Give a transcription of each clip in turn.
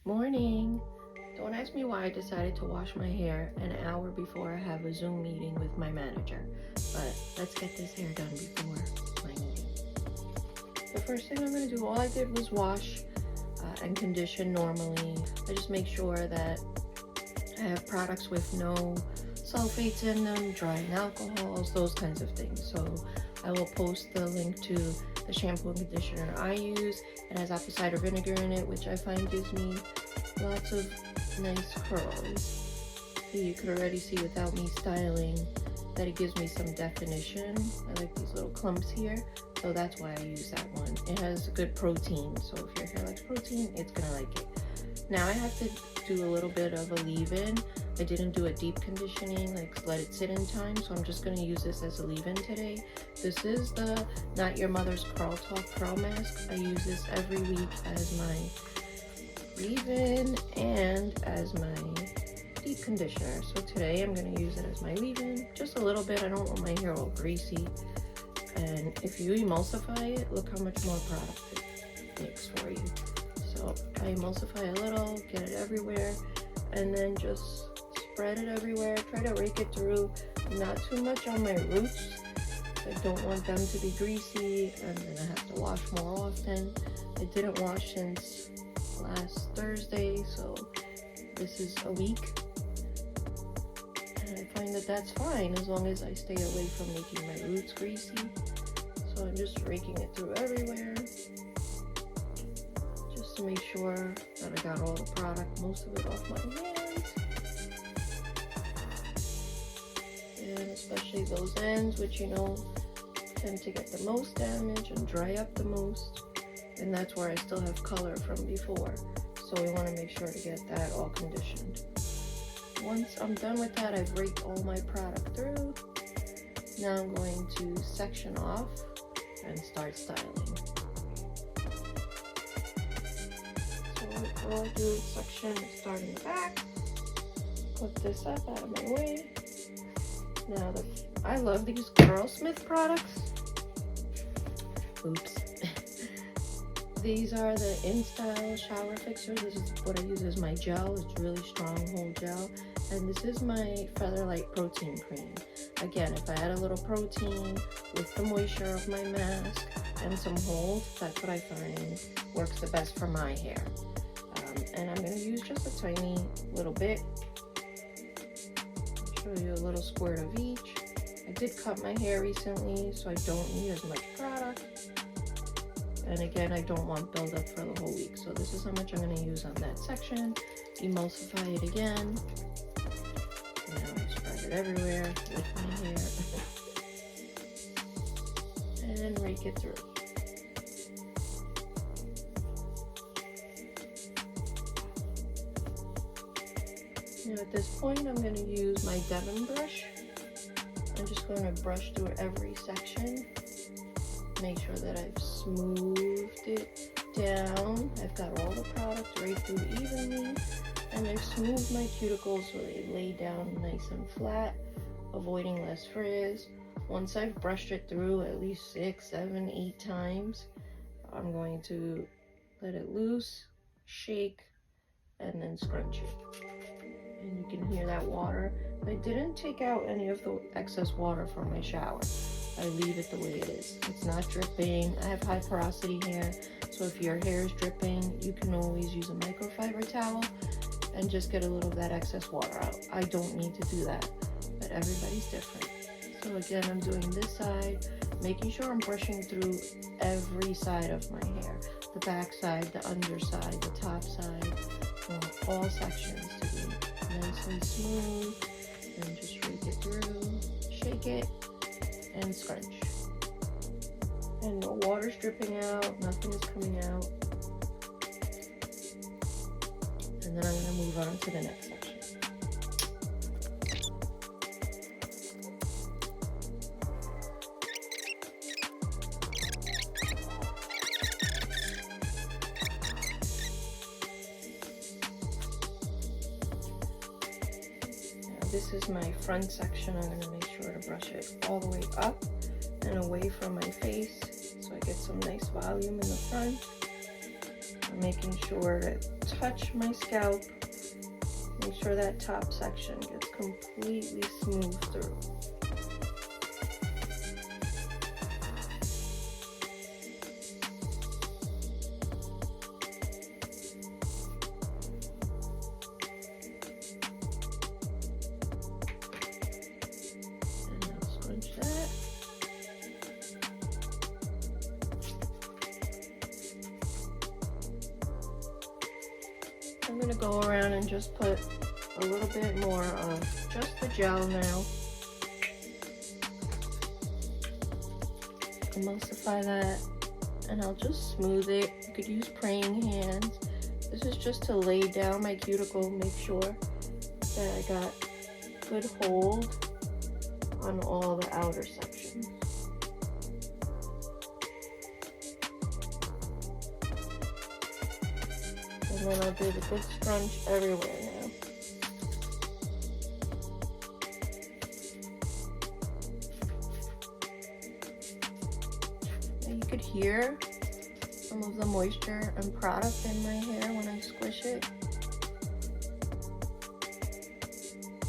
Morning. Don't ask me why I decided to wash my hair an hour before I have a Zoom meeting with my manager, but let's get this hair done before my meeting. The first thing I'm going to do, all I did was wash and condition normally. I just make sure that I have products with no sulfates in them, drying alcohols, those kinds of things. So I will post the link to the shampoo and conditioner I use. It has apple cider vinegar in it, which I find gives me lots of nice curls. So you could already see without me styling that it gives me some definition. I like these little clumps here, so that's why I use that one. It has good protein, so if your hair likes protein, it's gonna like it. Now I have to do a little bit of a leave-in. I didn't do a deep conditioning, like let it sit in time, so I'm just going to use this as a leave-in today. This is the Not Your Mother's Curl Talk Curl Mask. I use this every week as my leave-in and as my deep conditioner. So today I'm going to use it as my leave-in, just a little bit. I don't want my hair all greasy. And if you emulsify it, look how much more product it makes for you. So I emulsify a little, get it everywhere, and then just spread it everywhere. Try to rake it through, not too much on my roots. I don't want them to be greasy, and then I have to wash more often. I didn't wash since last Thursday, so this is a week. And I find that that's fine as long as I stay away from making my roots greasy. So I'm just raking it through everywhere, just to make sure that I got all the product, most of it off my hands. And especially those ends, which you know tend to get the most damage and dry up the most. And that's where I still have color from before. So we want to make sure to get that all conditioned. Once I'm done with that, I've raked all my product through. Now I'm going to section off and start styling. All I do is section, start in the back, put this up out of my way. Now I love these Curlsmith products. Oops. These are the InStyle shower fixers. This is what I use as my gel. It's really strong whole gel. And this is my Featherlight protein cream. Again, if I add a little protein with the moisture of my mask and some hold, that's what I find works the best for my hair. And I'm going to use just a tiny little bit. Show you a little squirt of each. I did cut my hair recently, so I don't need as much product. And again, I don't want buildup for the whole week. So this is how much I'm going to use on that section. Emulsify it again. Now I spread it everywhere with my hair. And rake it through. Now at this point, I'm going to use my Devon brush. I'm just going to brush through every section. Make sure that I've smoothed it down. I've got all the product right through evenly. And I've smoothed my cuticles so they lay down nice and flat, avoiding less frizz. Once I've brushed it through at least 6, 7, 8 times, I'm going to let it loose, shake, and then scrunch it. And you can hear that water. I didn't take out any of the excess water from my shower. I leave it the way it is. It's not dripping. I have high porosity hair, so if your hair is dripping, you can always use a microfiber towel and just get a little of that excess water out. I don't need to do that, but everybody's different. So again, I'm doing this side, making sure I'm brushing through every side of my hair. The back side, the underside, the top side, all sections to be nice and smooth. And just rake it through, shake it, and scrunch. And no water's dripping out, nothing is coming out. And then I'm going to move on to the next section. This is my front section. I'm going to make sure to brush it all the way up and away from my face so I get some nice volume in the front. I'm making sure to touch my scalp. Make sure that top section gets completely smooth through. And I'll scrunch that. I'm gonna go around and just put a little bit more of just the gel now. Emulsify that, and I'll just smooth it. You could use praying hands. This is just to lay down my cuticle, make sure that I got good hold on all the outer sections. And then I'll do the good scrunch everywhere now. Now you could hear some of the moisture and product in my hair when I squish it.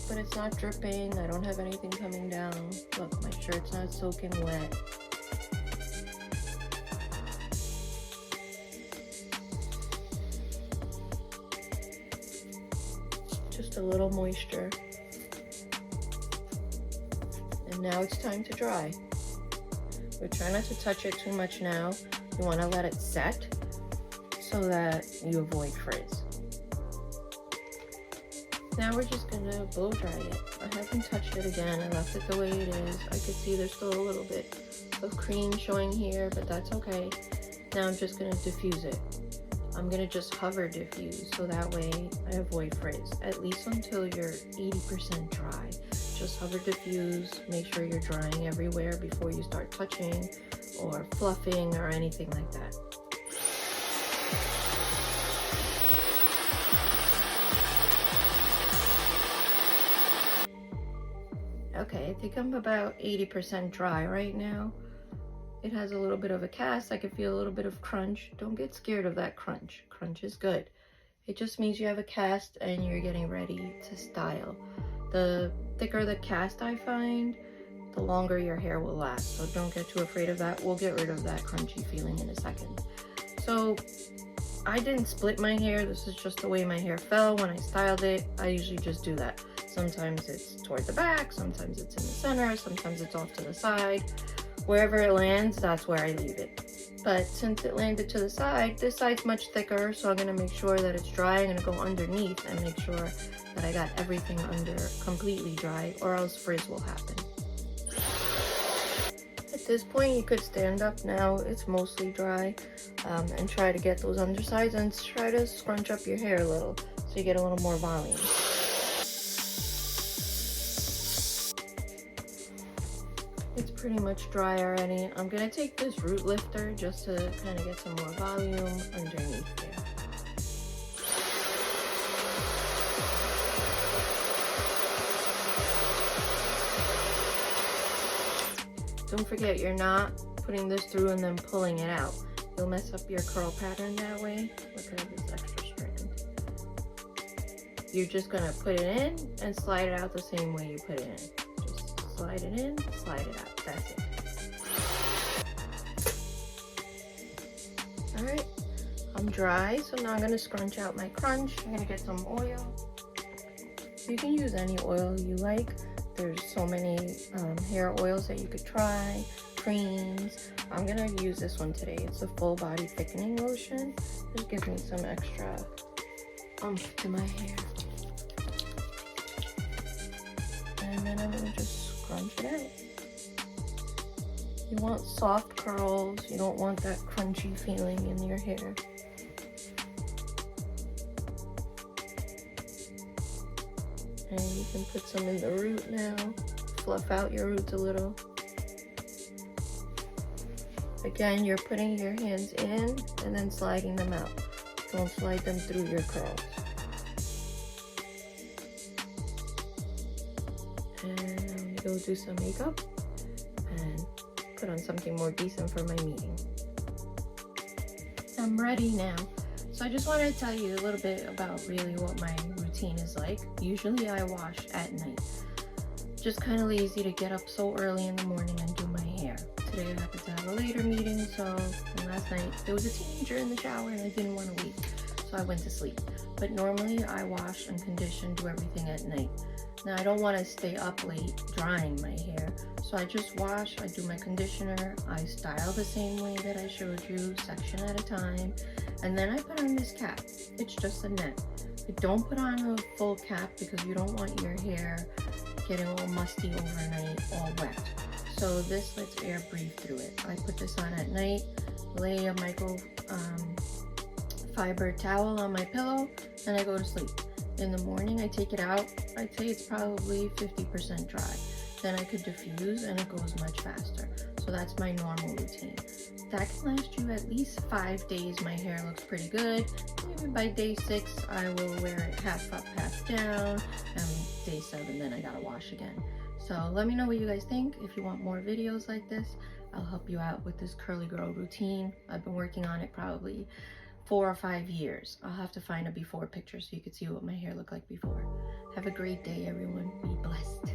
But it's not dripping, I don't have anything coming down. Look, my shirt's not soaking wet. Just a little moisture. And now it's time to dry. But try not to touch it too much now. You want to let it set so that you avoid frizz. Now we're just gonna blow dry it. I haven't touched it again. I left it the way it is. I could see there's still a little bit of cream showing here, but that's okay. Now I'm just gonna diffuse it. I'm gonna just hover diffuse so that way I avoid frizz, at least until you're 80% dry. Just hover diffuse, make sure you're drying everywhere before you start touching or fluffing or anything like that. Okay, I think I'm about 80% dry right now. It has a little bit of a cast. I can feel a little bit of crunch. Don't get scared of that crunch. Crunch is good. It just means you have a cast and you're getting ready to style. The thicker the cast I find, the longer your hair will last. So don't get too afraid of that. We'll get rid of that crunchy feeling in a second. So I didn't split my hair. This is just the way my hair fell when I styled it. I usually just do that. Sometimes it's toward the back, sometimes it's in the center, sometimes it's off to the side. Wherever it lands, that's where I leave it. But since it landed to the side, this side's much thicker, so I'm gonna make sure that it's dry. I'm gonna go underneath and make sure that I got everything under completely dry, or else frizz will happen. At this point, you could stand up now. It's mostly dry, and try to get those undersides and try to scrunch up your hair a little so you get a little more volume. It's pretty much dry already. I'm gonna take this root lifter just to kind of get some more volume underneath there. Don't forget, you're not putting this through and then pulling it out. You'll mess up your curl pattern that way. Look at this extra strand. You're just gonna put it in and slide it out the same way you put it in. Slide it in, slide it out. That's it. Alright, I'm dry, so now I'm going to scrunch out my crunch. I'm going to get some oil. You can use any oil you like. There's so many hair oils that you could try, creams. I'm going to use this one today. It's a full body thickening lotion. Just gives me some extra oomph to my hair. And then I'm going to just scrunch it out. You want soft curls. You don't want that crunchy feeling in your hair. And you can put some in the root now. Fluff out your roots a little. Again, you're putting your hands in and then sliding them out. Don't slide them through your curls. And go do some makeup and put on something more decent for my meeting. I'm ready now. So I just wanted to tell you a little bit about really what my routine is like. Usually I wash at night. Just kind of lazy to get up so early in the morning and do my hair. Today I happened to have a later meeting, and last night there was a teenager in the shower and I didn't want to wait, so I went to sleep. But normally I wash and condition, do everything at night. Now I don't want to stay up late drying my hair, so I just wash, I do my conditioner, I style the same way that I showed you, section at a time, and then I put on this cap. It's just a net. But don't put on a full cap because you don't want your hair getting all musty overnight, all wet. So this lets air breathe through it. I put this on at night, lay a microfiber towel on my pillow, and I go to sleep. In the morning, I take it out. I'd say it's probably 50% dry. Then I could diffuse and it goes much faster. So that's my normal routine. That can last you at least 5 days. My hair looks pretty good. Maybe by day 6, I will wear it half up, half down. And day 7, then I gotta wash again. So let me know what you guys think. If you want more videos like this, I'll help you out with this curly girl routine. I've been working on it probably 4 or 5 years. I'll have to find a before picture so you can see what my hair looked like before. Have a great day, everyone. Be blessed.